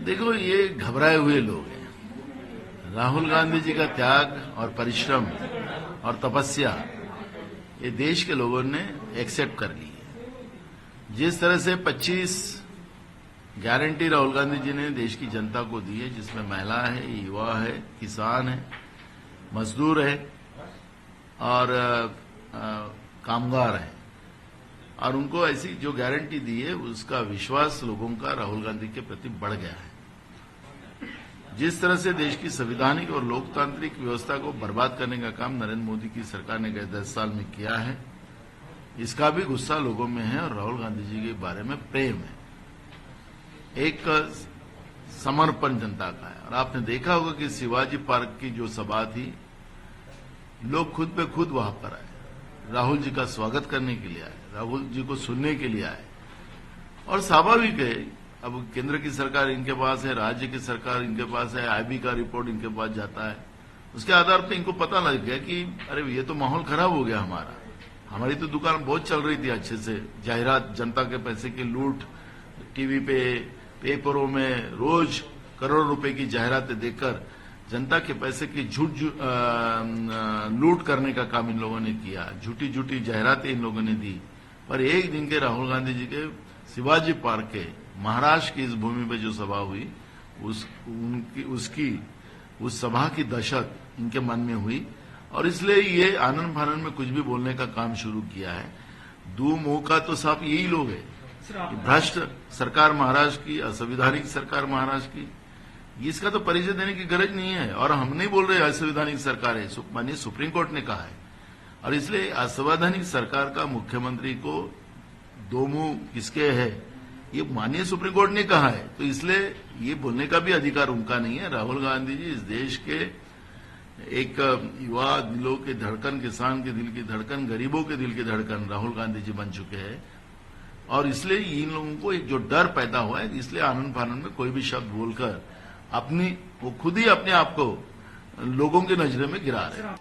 देखो, ये घबराए हुए लोग हैं। राहुल गांधी जी का त्याग और परिश्रम और तपस्या ये देश के लोगों ने एक्सेप्ट कर ली है। जिस तरह से 25 गारंटी राहुल गांधी जी ने देश की जनता को दी है, जिसमें महिला है, युवा है, किसान है, मजदूर है और कामगार है, और उनको ऐसी जो गारंटी दी है उसका विश्वास लोगों का राहुल गांधी के प्रति बढ़ गया है। जिस तरह से देश की संवैधानिक और लोकतांत्रिक व्यवस्था को बर्बाद करने का काम नरेंद्र मोदी की सरकार ने गए 10 साल में किया है, इसका भी गुस्सा लोगों में है और राहुल गांधी जी के बारे में प्रेम है, एक समर्पण जनता का है। और आपने देखा होगा कि शिवाजी पार्क की जो सभा थी, लोग खुद पे खुद वहां पर आए, राहुल जी का स्वागत करने के लिए आए, राहुल जी को सुनने के लिए आए। और स्वाभाविक है, अब केंद्र की सरकार इनके पास है, राज्य की सरकार इनके पास है, आईबी का रिपोर्ट इनके पास जाता है, उसके आधार पर इनको पता लग गया कि अरे ये तो माहौल खराब हो गया हमारी तो दुकान बहुत चल रही थी अच्छे से, जाहिरात, जनता के पैसे की लूट, टीवी पे, पेपरों में रोज करोड़ों रुपए की जाहिरातें देकर जनता के पैसे की लूट करने का काम इन लोगों ने किया, झूठी झूठी जाहिरातें इन लोगों ने दी। पर एक दिन के राहुल गांधी जी के शिवाजी पार्क के महाराष्ट्र की इस भूमि पर जो सभा हुई, उस सभा की दहशत इनके मन में हुई और इसलिए ये आनंद फानंद में कुछ भी बोलने का काम शुरू किया है। दो मुंह का तो साफ यही लोग है, भ्रष्ट सरकार महाराष्ट्र की, असंवैधानिक सरकार महाराष्ट्र की, इसका तो परिचय देने की गरज नहीं है। और हम नहीं बोल रहे असंवैधानिक सरकार है, माननीय सुप्रीम कोर्ट ने कहा है। और इसलिए असंवैधानिक सरकार का मुख्यमंत्री को दो मुंह किसके है, ये माननीय सुप्रीम कोर्ट ने कहा है, तो इसलिए ये बोलने का भी अधिकार उनका नहीं है। राहुल गांधी जी इस देश के एक युवा दिलों के धड़कन, किसान के दिल की धड़कन, गरीबों के दिल की धड़कन राहुल गांधी जी बन चुके हैं। और इसलिए इन लोगों को एक जो डर पैदा हुआ है, इसलिए आनंद फानंद में कोई भी शब्द बोलकर वो खुद ही अपने आप को लोगों की नजरों में गिरा रहे हैं।